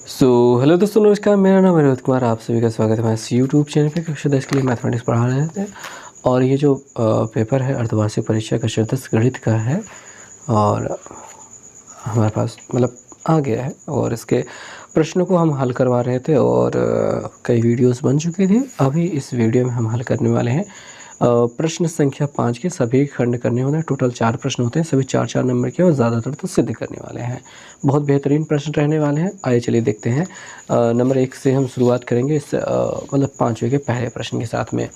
Hello दोस्तों, नमस्कार। मेरा नाम है रोहित कुमार। आप सभी का स्वागत है हमारे इस यूट्यूब चैनल पे। कक्षा 10 के लिए मैथमेटिक्स पढ़ा रहे थे और ये जो पेपर है अर्धवार्षिक परीक्षा का कक्षा 10 गणित का है और हमारे पास मतलब आ गया है और इसके प्रश्नों को हम हल करवा रहे थे और कई वीडियोस बन चुकी थी। अभी इस वीडियो में हम हल करने वाले हैं प्रश्न संख्या 5 के सभी खंड करने होते हैं। टोटल 4 प्रश्न होते हैं, सभी 4-4 नंबर के और ज़्यादातर तो सिद्ध करने वाले हैं। बहुत बेहतरीन प्रश्न रहने वाले हैं। आइए चलिए देखते हैं। नंबर 1 से हम शुरुआत करेंगे इस मतलब 5वें के पहले प्रश्न के साथ में।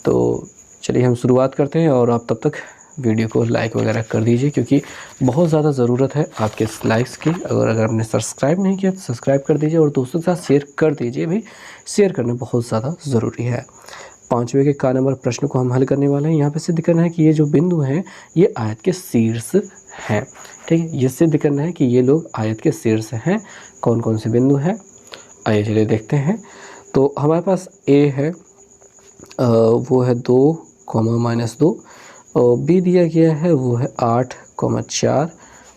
तो चलिए हम शुरुआत करते हैं और आप तब तक वीडियो को लाइक वगैरह कर दीजिए क्योंकि बहुत ज़्यादा ज़रूरत है आपके लाइक्स की। अगर आपने सब्सक्राइब नहीं किया तो सब्सक्राइब कर दीजिए और दोस्तों के साथ शेयर कर दीजिए भी। शेयर करना बहुत ज़्यादा ज़रूरी है। 5वें के का नंबर प्रश्न को हम हल करने वाले हैं। यहाँ पे सिद्ध करना है कि ये जो बिंदु हैं ये आयत के शीर्ष हैं। ठीक है, ये सिद्ध करना है कि ये लोग आयत के शीर्ष हैं। कौन कौन से बिंदु हैं आइए चलिए देखते हैं। तो हमारे पास ए है वो है 2, -2। बी दिया गया है वो है 8, 4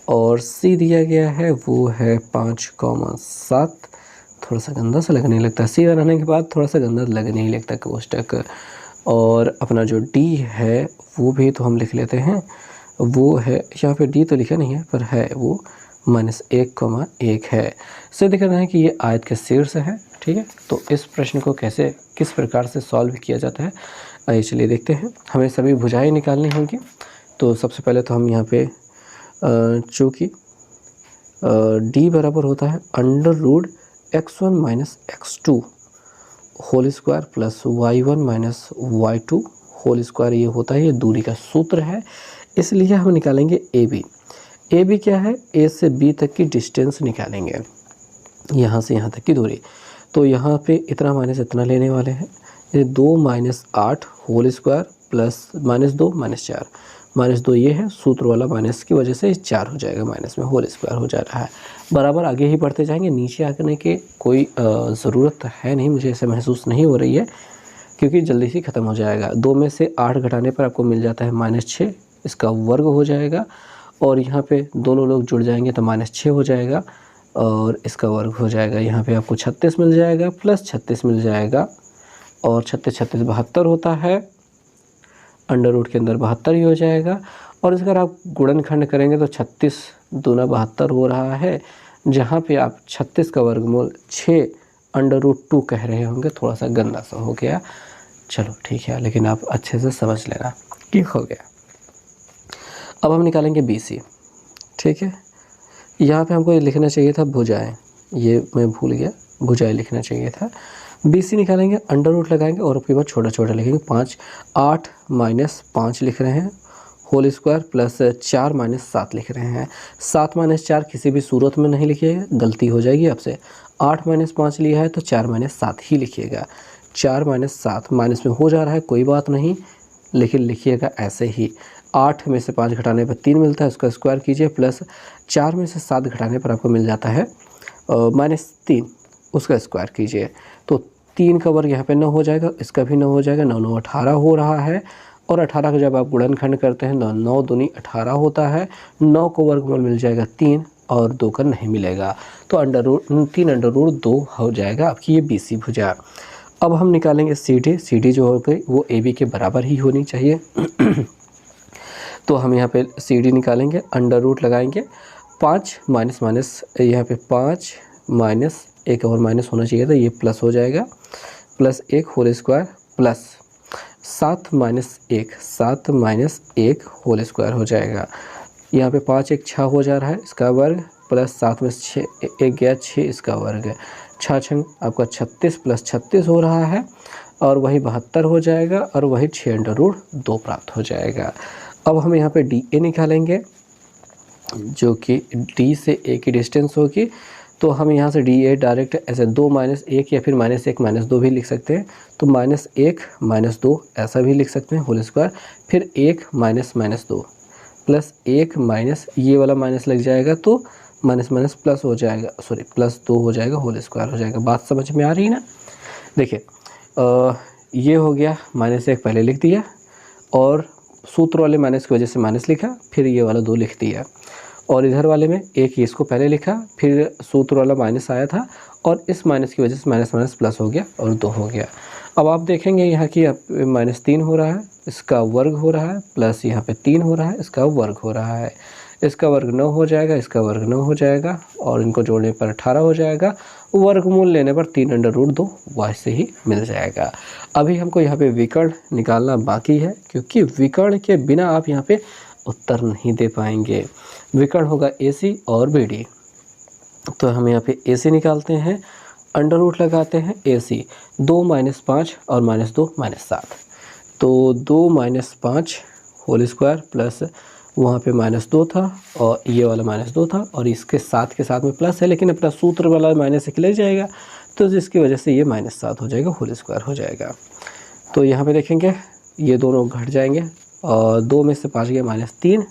और सी दिया गया है वो है 5, 7। थोड़ा सा गंदा सा लगने लगता है, सी बनाने के बाद थोड़ा सा गंदा लगने ही लगता है कोष्टक। और अपना जो डी है वो भी तो हम लिख लेते हैं। वो है यहाँ पे डी तो लिखा नहीं है पर है वो -1, 1 है। सिद्ध करना है कि ये आयत के शीर्ष है। ठीक है, तो इस प्रश्न को कैसे किस प्रकार से सॉल्व किया जाता है आइए चलिए देखते हैं। हमें सभी भुजाएं निकालनी होगी। तो सबसे पहले तो हम यहाँ पे चूँकि डी बराबर होता है √x1 - x2 whole square plus y1 - y2 whole square, ये होता है, ये दूरी का सूत्र है। इसलिए हम निकालेंगे ए बी क्या है, ए से बी तक की डिस्टेंस निकालेंगे, यहाँ से यहाँ तक की दूरी। तो यहाँ पे इतना माइनस इतना लेने वाले हैं। ये 2 - 8 होल स्क्वायर प्लस -2 - 4 -2 ये है, सूत्र वाला माइनस की वजह से 4 हो जाएगा, माइनस में होल स्क्वायर हो जा रहा है। बराबर आगे ही बढ़ते जाएंगे, नीचे आने की कोई ज़रूरत है नहीं, मुझे ऐसे महसूस नहीं हो रही है क्योंकि जल्दी से ख़त्म हो जाएगा। 2 में से 8 घटाने पर आपको मिल जाता है -6, इसका वर्ग हो जाएगा और यहाँ पे दोनों लोग जुड़ जाएंगे तो -6 हो जाएगा और इसका वर्ग हो जाएगा। यहाँ पे आपको 36 मिल जाएगा प्लस 36 मिल जाएगा और 36 36 72 होता है। अंडर रूट के अंदर 72 ही हो जाएगा। और अगर आप गुणनखंड करेंगे तो 36 दूना 72 हो रहा है, जहाँ पे आप 36 का वर्गमूल 6√2 कह रहे होंगे। थोड़ा सा गंदा सा हो गया, चलो ठीक है, लेकिन आप अच्छे से समझ लेना कि हो गया। अब हम निकालेंगे BC। ठीक है, यहाँ पे हमको ये लिखना चाहिए था भुजाएं, ये मैं भूल गया, भुजाएं लिखना चाहिए था। BC निकालेंगे, अंडर रूट लगाएंगे और उसके बाद छोटा छोटा लिखेंगे। 8 - 5 लिख रहे हैं होल स्क्वायर प्लस 4 - 7 लिख रहे हैं। 7 - 4 किसी भी सूरत में नहीं लिखिएगा, गलती हो जाएगी आपसे। 8 - 5 लिया है तो 4 - 7 ही लिखिएगा। 4 - 7 माइनस में हो जा रहा है, कोई बात नहीं, लेकिन लिखिएगा ऐसे ही। 8 में से 5 घटाने पर 3 मिलता है, उसका स्क्वायर कीजिए, प्लस 4 में से 7 घटाने पर आपको मिल जाता है -3, उसका स्क्वायर कीजिए। तो 3 का वर्ग यहाँ पे 9 हो जाएगा, इसका भी 9 हो जाएगा। 9 9 18 हो रहा है और 18 का जब आप गुणनखंड करते हैं तो 9 दूनी 18 होता है। 9 को वर्गमूल मिल जाएगा 3 और 2 का नहीं मिलेगा, तो 3√2 हो जाएगा आपकी ये BC भुजा। अब हम निकालेंगे CD जो हो गई वो AB के बराबर ही होनी चाहिए। तो हम यहाँ पे CD निकालेंगे, अंडर रूट लगाएंगे। 5 माइनस यहाँ पे 5 माइनस एक और माइनस होना चाहिए था, ये प्लस हो जाएगा, plus 1 whole square plus 7 - 1 whole square हो जाएगा। यहाँ पे 5 1 6 हो जा रहा है, इसका वर्ग प्लस 7 में 6 1 गया 6, इसका वर्ग 6 6 आपका 36 प्लस 36 हो रहा है और वही 72 हो जाएगा और वही 6√2 प्राप्त हो जाएगा। अब हम यहाँ पे DA निकालेंगे जो कि D से A की डिस्टेंस होगी। तो हम यहाँ से DA डायरेक्ट ऐसे 2 - 1 या फिर -1 - 2 भी लिख सकते हैं। तो -1 - 2 ऐसा भी लिख सकते हैं होल स्क्वायर, फिर 1 - 2 प्लस 1 माइनस ये वाला माइनस लग जाएगा तो माइनस प्लस हो जाएगा, सॉरी +2 हो जाएगा, होल स्क्वायर हो जाएगा। बात समझ में आ रही है ना? देखिए ये हो गया, -1 पहले लिख दिया और सूत्र वाले माइनस की वजह से माइनस लिखा, फिर ये वाला 2 लिख दिया और इधर वाले में एक इसको पहले लिखा, फिर सूत्र वाला माइनस आया था और इस माइनस की वजह से माइनस माइनस प्लस हो गया और 2 हो गया। अब आप देखेंगे यहाँ की -3 हो रहा है, इसका वर्ग हो रहा है, प्लस यहाँ पे 3 हो रहा है, इसका वर्ग हो रहा है। इसका वर्ग 9 हो जाएगा, इसका वर्ग 9 हो जाएगा और इनको जोड़ने पर 18 हो जाएगा। वर्गमूल लेने पर 3/√2 वैसे ही मिल जाएगा। अभी हमको यहाँ पे विकर्ण निकालना बाकी है, क्योंकि विकर्ण के बिना आप यहाँ पे उत्तर नहीं दे पाएंगे। विकर्ण होगा AC और BD। तो हम यहाँ पे AC निकालते हैं, अंडर रूट लगाते हैं AC, 2 - 5 और -2 -7। तो 2 - 5 होल स्क्वायर प्लस वहाँ पे -2 था और ये वाला -2 था और इसके साथ के साथ में प्लस है, लेकिन अपना सूत्र वाला माइनस एक ले जाएगा, तो जिसकी वजह से ये -7 हो जाएगा, होल स्क्वायर हो जाएगा। तो यहाँ पे देखेंगे ये दोनों घट जाएंगे और 2 में से 5 गया -3,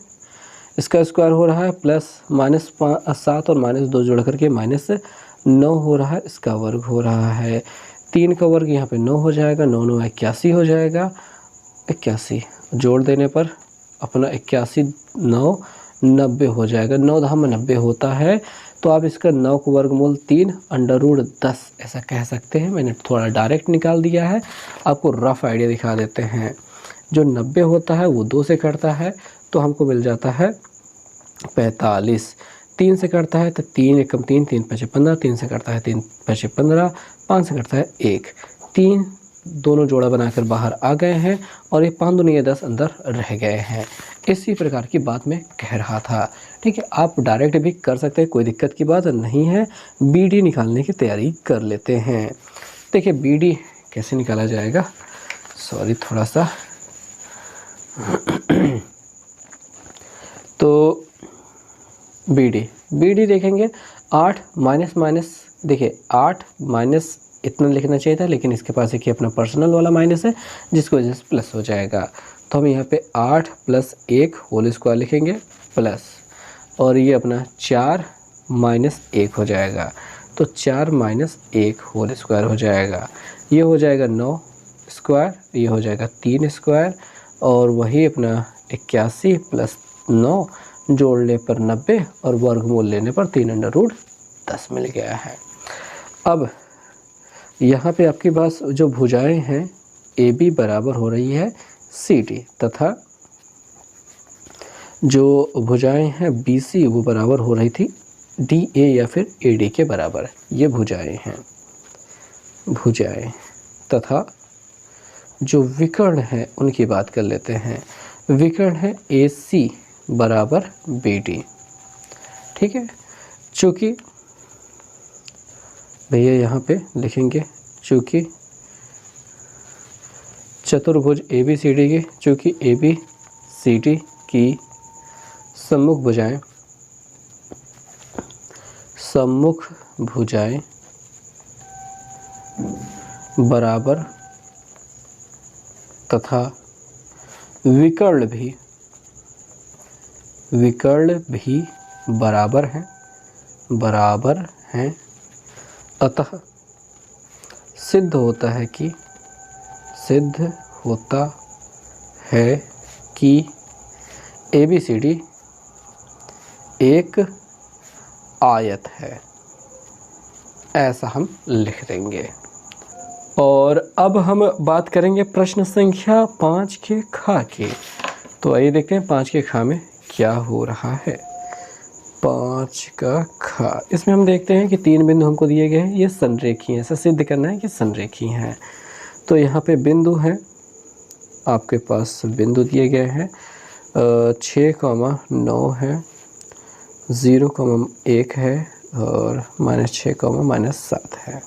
इसका स्क्वायर हो रहा है प्लस -7 और -2 जोड़ करके -9 हो रहा है, इसका वर्ग हो रहा है। 3 का वर्ग यहाँ पे 9 हो जाएगा, 9 9 81 हो जाएगा, 81 जोड़ देने पर अपना 81 9 90 हो जाएगा। 9 10 में 90 होता है, तो आप इसका 9 को वर्गमूल 3 √10 ऐसा कह सकते हैं। मैंने थोड़ा डायरेक्ट निकाल दिया है, आपको रफ आइडिया दिखा देते हैं। जो 90 होता है वो 2 से कटता है, तो हमको मिल जाता है 45। 3 से कटता है तो 3 एकम 3, 3 5 15, 3 से कटता है 3 5 15, 5 से कटता है 1, 3 दोनों जोड़ा बनाकर बाहर आ गए हैं और ये 5 दूनी 10 अंदर रह गए हैं। इसी प्रकार की बात मैं कह रहा था। ठीक है, आप डायरेक्ट भी कर सकते हैं, कोई दिक्कत की बात नहीं है। BD निकालने की तैयारी कर लेते हैं। देखिए BD कैसे निकाला जाएगा, सॉरी थोड़ा सा तो BD देखेंगे 8 माइनस देखिए 8 माइनस इतना लिखना चाहिए था, लेकिन इसके पास एक अपना पर्सनल वाला माइनस है जिसकी वजह से प्लस हो जाएगा। तो हम यहाँ पे 8 + 1 होल स्क्वायर लिखेंगे प्लस, और ये अपना 4 - 1 हो जाएगा, तो 4 - 1 होल स्क्वायर हो जाएगा। ये हो जाएगा 9 स्क्वायर, ये हो जाएगा 3 स्क्वायर और वही अपना 81 + 9 जोड़ने पर 90 और वर्गमूल लेने पर 3/√10 मिल गया है। अब यहाँ पे आपके पास जो भुजाएं हैं AB बराबर हो रही है CD, तथा जो भुजाएं हैं BC वो बराबर हो रही थी DA या फिर AD के बराबर। ये भुजाएं हैं, भुजाएं तथा जो विकर्ण है उनकी बात कर लेते हैं। विकर्ण है AC बराबर BD। ठीक है, चूँकि भैया यहाँ पे लिखेंगे, चूँकि चतुर्भुज ABCD की, चूँकि ABCD की सम्मुख भुजाएं बराबर तथा विकर्ण भी बराबर हैं, अतः सिद्ध होता है कि ABCD एक आयत है, ऐसा हम लिख देंगे। और अब हम बात करेंगे प्रश्न संख्या 5 के खा की। तो आइए देखते हैं 5 के खा में क्या हो रहा है। 5 का खा, इसमें हम देखते हैं कि 3 बिंदु हमको दिए गए हैं, ये संरेखी हैं। ऐसा सिद्ध करना है कि संरेखी हैं। तो यहाँ पे बिंदु हैं, आपके पास बिंदु दिए गए हैं 6,9 है, 0,1 है और -6, -7 है।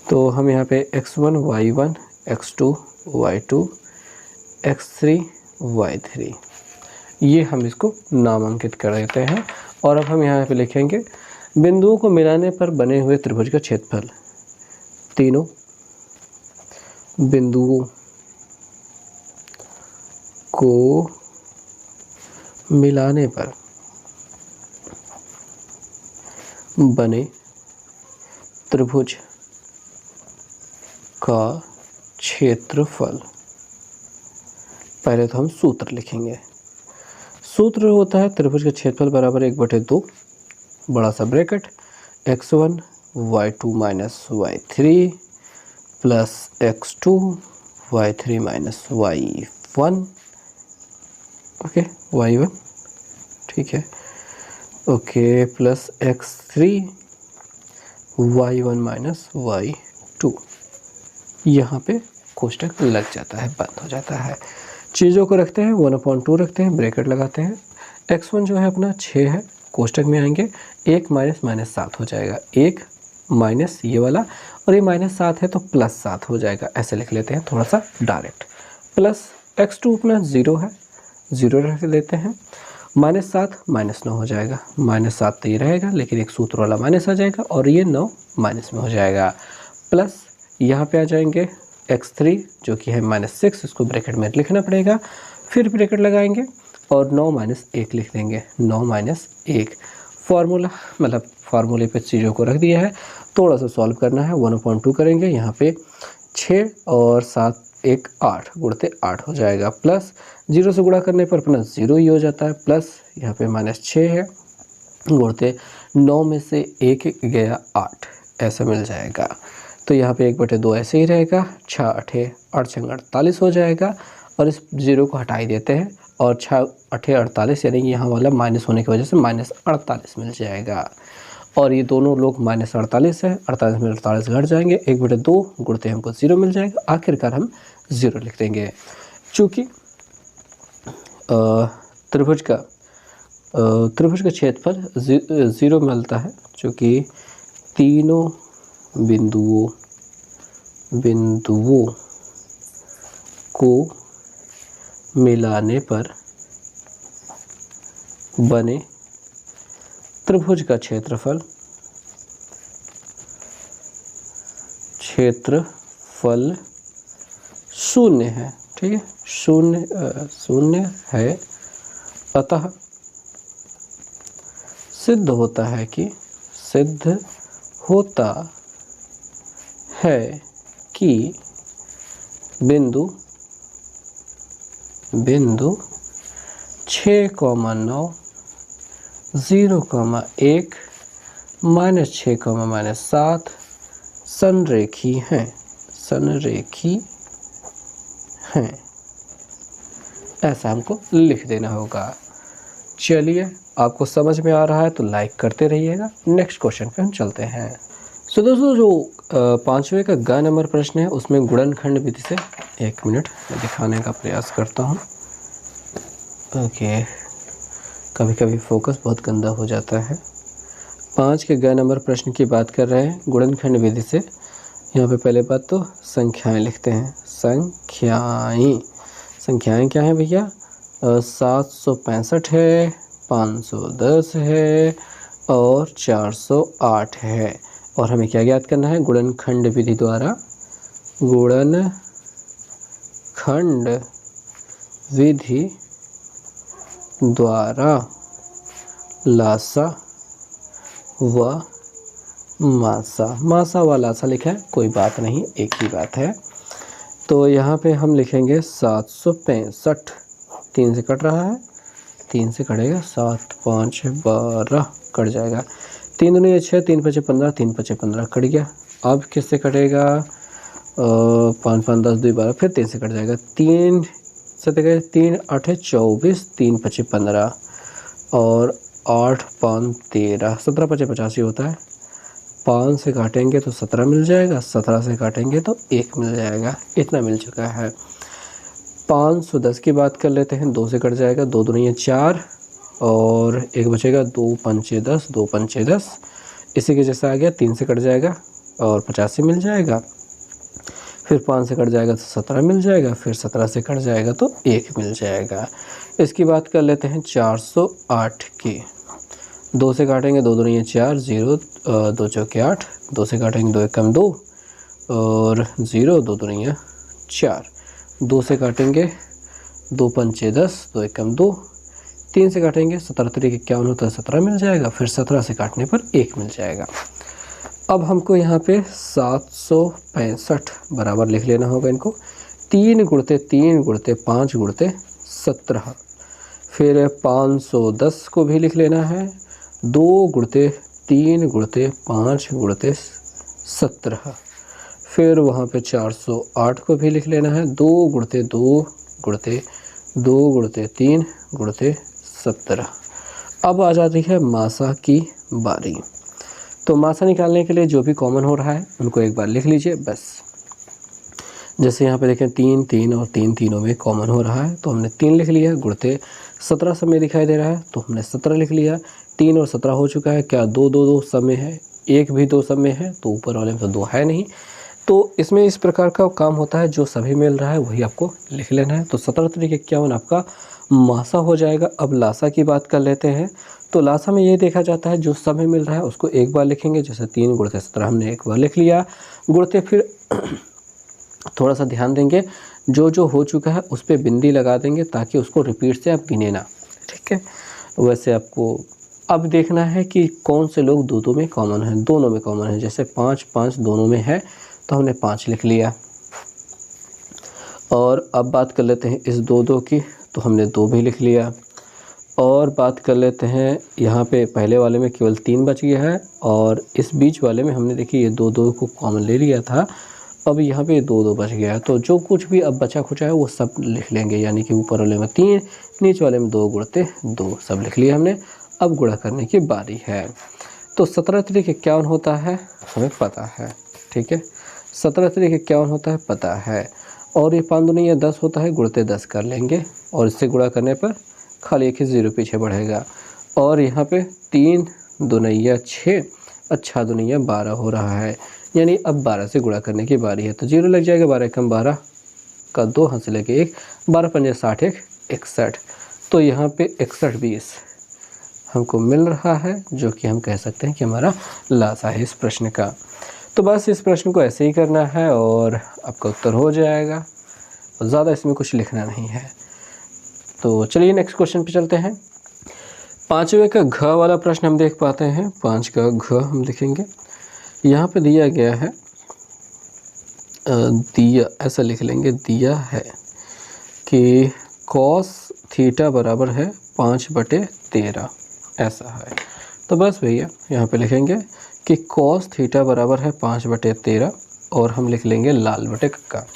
तो हम यहाँ पे x1 y1 x2 y2 x3 y3 ये हम इसको नामांकित कर देते हैं। और अब हम यहाँ पे लिखेंगे बिंदुओं को मिलाने पर बने हुए त्रिभुज का क्षेत्रफल। तीनों बिंदुओं को मिलाने पर बने त्रिभुज का क्षेत्रफल। पहले तो हम सूत्र लिखेंगे। सूत्र होता है त्रिभुज का क्षेत्रफल बराबर 1/2 बड़ा सा bracket x1 y2 minus y3 plus x2 y3 minus y1 okay y1 ठीक है okay plus x3 y1 minus y2। यहाँ पे कोष्टक लग जाता है, बंद हो जाता है। चीज़ों को रखते हैं 1/2 रखते हैं, ब्रैकेट लगाते हैं। x1 जो है अपना 6 है, कोष्टक में आएंगे 1 माइनस 7 हो जाएगा, 1 माइनस ये वाला और ये -7 है तो +7 हो जाएगा, ऐसे लिख लेते हैं थोड़ा सा डायरेक्ट। प्लस x2 अपना 0 है, 0 रख लेते हैं, -7 -9 हो जाएगा, -7 तो ये रहेगा लेकिन एक सूत्र वाला माइनस आ जाएगा और ये 9 माइनस में हो जाएगा। प्लस यहाँ पे आ जाएंगे x3 जो कि है -6, इसको ब्रैकेट में लिखना पड़ेगा, फिर ब्रैकेट लगाएंगे और 9 - 1 लिख देंगे, 9 - 1 फार्मूला मतलब फार्मूले पे चीज़ों को रख दिया है। थोड़ा सा सॉल्व करना है, 1/2 करेंगे, यहाँ पे 6 और 7 1 8 गुणते 8 हो जाएगा, प्लस 0 से गुणा करने पर अपना 0 ही हो जाता है, प्लस यहाँ पे -6 है गुणते 9 में से 1 गया 8 ऐसा मिल जाएगा। तो यहाँ पे 1/2 ऐसे ही रहेगा, 6 8 8 6 48 हो जाएगा और इस 0 को हटा ही देते हैं और 6 8 48 यानी कि यहाँ वाला माइनस होने की वजह से -48 मिल जाएगा। और ये दोनों लोग -48 है, 48 में 48 घट जाएंगे, 1/2 गुणते हमको 0 मिल जाएगा, आखिरकार हम 0 लिख देंगे। चूँकि त्रिभुज का क्षेत्रफल 0 मिलता है, चूँकि तीनों बिंदुओं को मिलाने पर बने त्रिभुज का क्षेत्रफल शून्य है, ठीक है, शून्य है। अतः सिद्ध होता है कि बिंदु 6, 9 0,1 -6, -7 संरेखी हैं। ऐसा हमको लिख देना होगा। चलिए, आपको समझ में आ रहा है तो लाइक करते रहिएगा। नेक्स्ट क्वेश्चन पे हम चलते हैं। सो दोस्तों, जो 5वें का ग नंबर प्रश्न है उसमें गुणनखंड विधि से, 1 मिनट दिखाने का प्रयास करता हूँ। ओके, कभी कभी फोकस बहुत गंदा हो जाता है। 5 के ग नंबर प्रश्न की बात कर रहे हैं गुणनखंड विधि से। यहाँ पे पहले बात तो संख्याएं लिखते हैं। संख्याएं क्या है भैया? 765 है, 510 है और 408 है। और हमें क्या ज्ञात करना है? गुणनखंड विधि द्वारा लासा व मासा व लासा लिखा है, कोई बात नहीं, एक ही बात है। तो यहाँ पे हम लिखेंगे 765, 3 से कट रहा है, 3 से कटेगा, 7 5 12 कट जाएगा, 3 दूनी 6, 3 5 15, 3 5 15 कट गया। अब किससे कटेगा? 5 5 10 2 12, फिर 3 से कट जाएगा, 3 से कटेगा, 3 8 24, 3 5 15 और 8 5 13, 17 5 85 होता है। 5 से काटेंगे तो 17 मिल जाएगा, 17 से काटेंगे तो 1 मिल जाएगा, इतना मिल चुका है। 510 की बात कर लेते हैं, 2 से कट जाएगा, 2 दूनी 4 और 1 बचेगा, 2 5 10, 2 5 10, इसी के जैसा आ गया, 3 से कट जाएगा और 85 मिल जाएगा, फिर 5 से कट जाएगा तो 17 मिल जाएगा, फिर 17 से कट जाएगा तो 1 मिल जाएगा। इसकी बात कर लेते हैं 408 की। 2 से काटेंगे, 2 दूनी 4, 0 2 चौके 8, 2 से काटेंगे 2 एकम 2 और 0 2 दूनी 4, 2 से काटेंगे 2 5 10, 2 एकम 2, 3 से काटेंगे 17 3 51 होता है, 17 मिल जाएगा, फिर 17 से काटने पर 1 मिल जाएगा। अब हमको यहाँ पे 765 बराबर लिख लेना होगा इनको, 3 गुणते 3 गुणते 5 गुणते 17, फिर 510 को भी लिख लेना है, 2 गुणते 3 गुणते 5 गुणते 17। फिर वहाँ पे 408 को भी लिख लेना है, 2 गुणते 2 गुणते 2 गुणते 3 गुणते 17। अब आ जाती है मासा की बारी। तो मासा निकालने के लिए जो भी कॉमन हो रहा है उनको एक बार लिख लीजिए बस। जैसे यहाँ पे देखें 3 3 और 3 तीनों में कॉमन हो रहा है, तो हमने 3 लिख लिया। गुणते 17 सब में दिखाई दे रहा है तो हमने 17 लिख लिया। 3 और 17 हो चुका है, क्या 2 2 2 सब में है, एक भी 2 सब में है, तो ऊपर वाले में तो 2 है नहीं। तो इसमें इस प्रकार का काम होता है, जो सभी मिल रहा है वही आपको लिख लेना है। तो 17 तरीके 51 आपका मासा हो जाएगा। अब लासा की बात कर लेते हैं। तो लासा में ये देखा जाता है जो सब में मिल रहा है उसको एक बार लिखेंगे। जैसे 3 गुणते 17 हमने एक बार लिख लिया। गुणते फिर थोड़ा सा ध्यान देंगे, जो जो हो चुका है उस पर बिंदी लगा देंगे ताकि उसको रिपीट से आप गिने ना, ठीक है। वैसे आपको अब देखना है कि कौन से लोग दो दो में कॉमन है, दोनों में कॉमन है। जैसे 5 5 दोनों में है तो हमने 5 लिख लिया। और अब बात कर लेते हैं इस 2 2 की, तो हमने 2 भी लिख लिया। और बात कर लेते हैं यहाँ पे पहले वाले में केवल 3 बच गया है, और इस बीच वाले में हमने देखिए ये 2 2 को कॉमन ले लिया था। अब यहाँ पे 2 2 बच गया है, तो जो कुछ भी अब बचा खुचा है वो सब लिख लेंगे। यानी कि ऊपर वाले में 3, नीचे वाले में 2 गुणते 2 सब लिख लिया हमने। अब गुणा करने की बारी है। तो 17 तरीके 51 होता है हमें पता है, ठीक है। 17 तरीके 51 होता है पता है। और ये 5 दूनी 10 होता है, गुणते 10 कर लेंगे और इससे गुणा करने पर खाली एक ही 0 पीछे बढ़ेगा। और यहाँ पे 3 दूनी 6 और 6 दूनी 12 हो रहा है। यानी अब 12 से गुणा करने की बारी है, तो 0 लग जाएगा। 12 कम 12 का 2 हाथ से लेके 1, 12 पंजे 60 1 61। तो यहाँ पे 61 20 हमको मिल रहा है, जो कि हम कह सकते हैं कि हमारा लासा है इस प्रश्न का। तो बस इस प्रश्न को ऐसे ही करना है और आपका उत्तर हो जाएगा। ज़्यादा इसमें कुछ लिखना नहीं है। तो चलिए नेक्स्ट क्वेश्चन पे चलते हैं। 5वें का घ वाला प्रश्न हम देख पाते हैं। 5 का घ हम लिखेंगे। यहाँ पे दिया गया है दिया, ऐसा लिख लेंगे, दिया है कि cos थीटा बराबर है 5/13, ऐसा है। तो बस भैया यहाँ पे लिखेंगे कि cos थीटा बराबर है 5/13, और हम लिख लेंगे लाल बटे कक्का।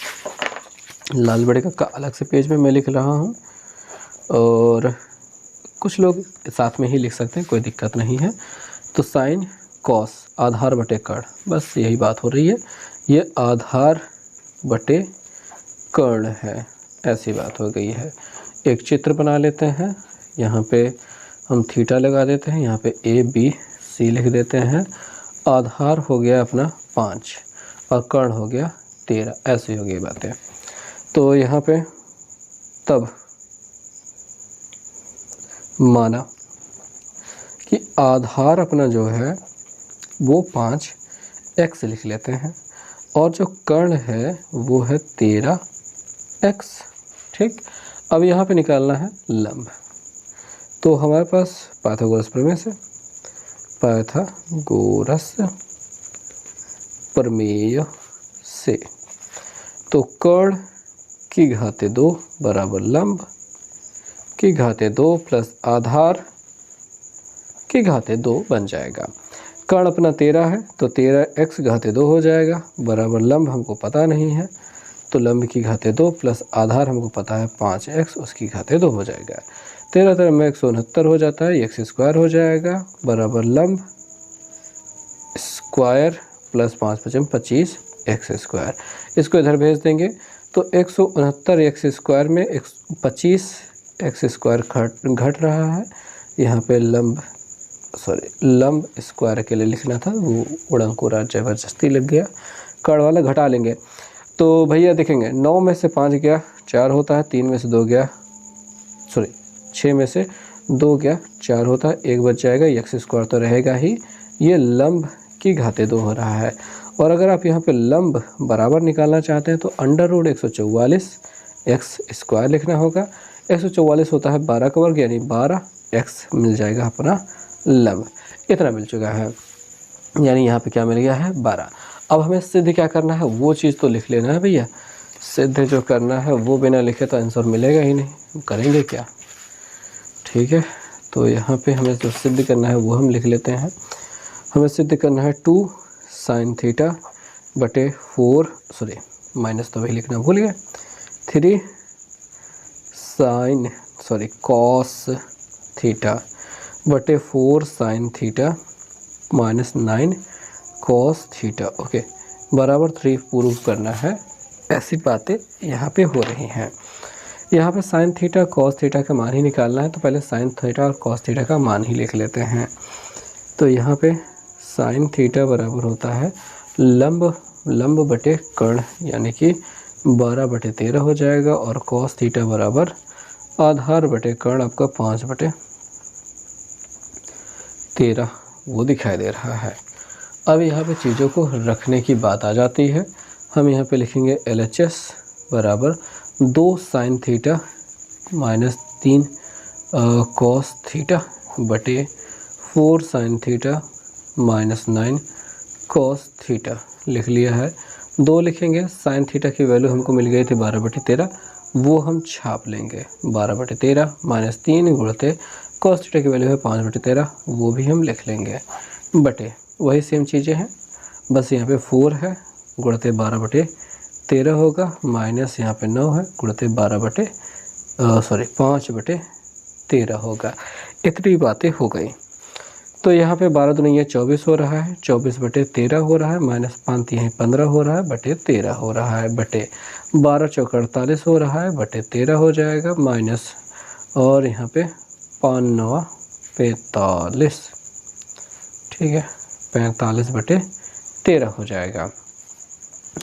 लाल बटे कक्का अलग से पेज में मैं लिख रहा हूँ, और कुछ लोग साथ में ही लिख सकते हैं, कोई दिक्कत नहीं है। तो साइन कॉस आधार बटे कर्ण, बस यही बात हो रही है। ये आधार बटे कर्ण है, ऐसी बात हो गई है। एक चित्र बना लेते हैं। यहाँ पे हम थीटा लगा देते हैं, यहाँ पे ए बी सी लिख देते हैं। आधार हो गया अपना 5 और कर्ण हो गया 13, ऐसी हो गई बातें। तो यहाँ पे तब माना कि आधार अपना जो है वो 5x लिख लेते हैं, और जो कर्ण है वो है 13x, ठीक। अब यहाँ पे निकालना है लंब। तो हमारे पास पाइथागोरस प्रमेय से, पाइथागोरस प्रमेय से, तो कर्ण की घाते 2 बराबर लंब की घाते 2 प्लस आधार की घाते 2 बन जाएगा। कर्ण अपना 13 है तो 13x घाते 2 हो जाएगा, बराबर लंब हमको पता नहीं है, तो लंब की घाते 2 प्लस आधार हमको पता है 5x, उसकी घाते 2 हो जाएगा। 13 13 में 169 हो जाता है, x स्क्वायर हो जाएगा, बराबर लंब स्क्वायर प्लस 5 5 25 x स्क्वायर। इसको इधर भेज देंगे तो 169 x स्क्वायर में 25 x स्क्वायर घट रहा है। यहाँ पे लंब स्क्वायर के लिए लिखना था, वो उड़नकोरा ज़बरदस्ती लग गया, कर्ण वाला घटा लेंगे। तो भैया देखेंगे 9 में से 5 गया 4 होता है, 3 में से 2 गया 6 में से 2 गया 4 होता है, 1 बच जाएगा, x स्क्वायर तो रहेगा ही। ये लंब की घाते 2 हो रहा है। और अगर आप यहाँ पे लंब बराबर निकालना चाहते हैं तो अंडर रूट 144 x स्क्वायर लिखना होगा। 144 होता है 12 का वर्ग, यानी 12x मिल जाएगा अपना लंब। इतना मिल चुका है, यानी यहाँ पे क्या मिल गया है 12। अब हमें सिद्ध क्या करना है, वो चीज़ तो लिख लेना है भैया। सिद्ध जो करना है वो बिना लिखे तो आंसर मिलेगा ही नहीं, करेंगे क्या। ठीक है, तो यहाँ पे हमें जो सिद्ध करना है वो हम लिख लेते हैं। हमें सिद्ध करना है 2 sin थीटा बटे 4, सॉरी माइनस तो वही लिखना भूल गए, 3 cos थीटा बटे 4 sin theta minus 9 cos theta, okay, बराबर 3 प्रूव करना है। ऐसी बातें यहाँ पे हो रही हैं। यहाँ पे sin थीटा cos थीटा का मान ही निकालना है, तो पहले sin थीटा और cos थीटा का मान ही लिख लेते हैं। तो यहाँ पे sin थीटा बराबर होता है लंब बटे कर्ण, यानी कि 12/13 हो जाएगा, और cos थीटा बराबर आधार बटे कर्ण आपका 5/13 वो दिखाई दे रहा है। अब यहाँ पे चीज़ों को रखने की बात आ जाती है। हम यहाँ पे लिखेंगे LHS बराबर 2 sin theta minus 3 cos theta बटे 4 sin theta minus 9 cos theta लिख लिया है। 2 लिखेंगे, sin थीटा की वैल्यू हमको मिल गई थी 12/13, वो हम छाप लेंगे 12/13 माइनस 3 गुणते cos थीटा की वैल्यू है 5/13, वो भी हम लिख लेंगे, बटे वही सेम चीज़ें हैं, बस यहाँ पे 4 है गुणते 12/13 होगा, माइनस यहाँ पे 9 है गुणते 5/13 होगा। इतनी बातें हो गई। तो यहाँ पे 12 दूनी 24 हो रहा है, 24/13 हो रहा है, माइनस 5 यहीं 15 हो रहा है, बटे 13 हो रहा है, बटे 12 चौका 48 हो रहा है, बटे 13 हो जाएगा, माइनस और यहाँ पे 5 9 45, ठीक है, 45/13 हो जाएगा।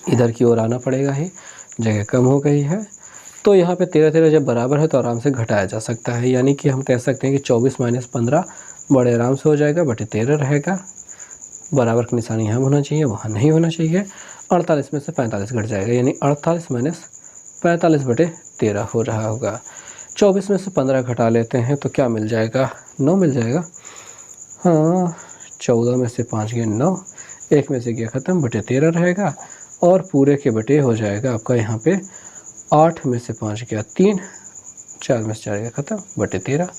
इधर की ओर आना पड़ेगा ही, जगह कम हो गई है। तो यहाँ पे 13 जब बराबर है तो आराम से घटाया जा सकता है, यानी कि हम कह सकते हैं कि 24 माइनस 15 बड़े आराम से हो जाएगा, बटे 13 रहेगा। बराबर की निशानी यहाँ होना चाहिए, वहाँ नहीं होना चाहिए। 48 में से 45 घट जाएगा, यानी 48 माइनस 45/13 हो रहा होगा। 24 में से 15 घटा लेते हैं तो क्या मिल जाएगा, 9 मिल जाएगा। हाँ, 14 में से 5 गए 9, 1 में से गया ख़त्म, बटे 13 रहेगा, और पूरे के बटे हो जाएगा आपका यहाँ पे 8 में से 5 गया 3, 4 में से 4 गया ख़त्म, बटे 13।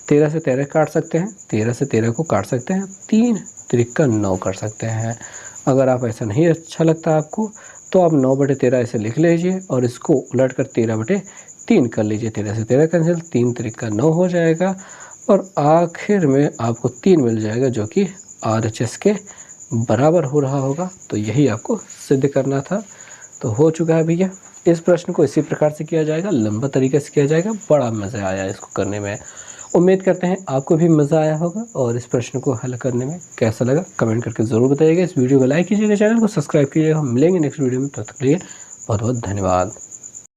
13 से 13 काट सकते हैं, 13 से 13 को काट सकते हैं, 3 त्रिका 9 कर सकते हैं। अगर आप ऐसा नहीं अच्छा लगता आपको तो आप 9/13 ऐसे लिख लीजिए और इसको उलट कर 13/3 कर लीजिए। 13 से 13 कैंसिल, 3 त्रिका 9 हो जाएगा, और आखिर में आपको 3 मिल जाएगा, जो कि RHS के बराबर हो रहा होगा। तो यही आपको सिद्ध करना था, तो हो चुका है भैया। इस प्रश्न को इसी प्रकार से किया जाएगा, लंबा तरीके से किया जाएगा। बड़ा मज़ा आया इसको करने में। उम्मीद करते हैं आपको भी मज़ा आया होगा, और इस प्रश्न को हल करने में कैसा लगा कमेंट करके ज़रूर बताइएगा। इस वीडियो को लाइक कीजिएगा, चैनल को सब्सक्राइब कीजिएगा। हम मिलेंगे नेक्स्ट वीडियो में, तब तक के लिए बहुत बहुत धन्यवाद।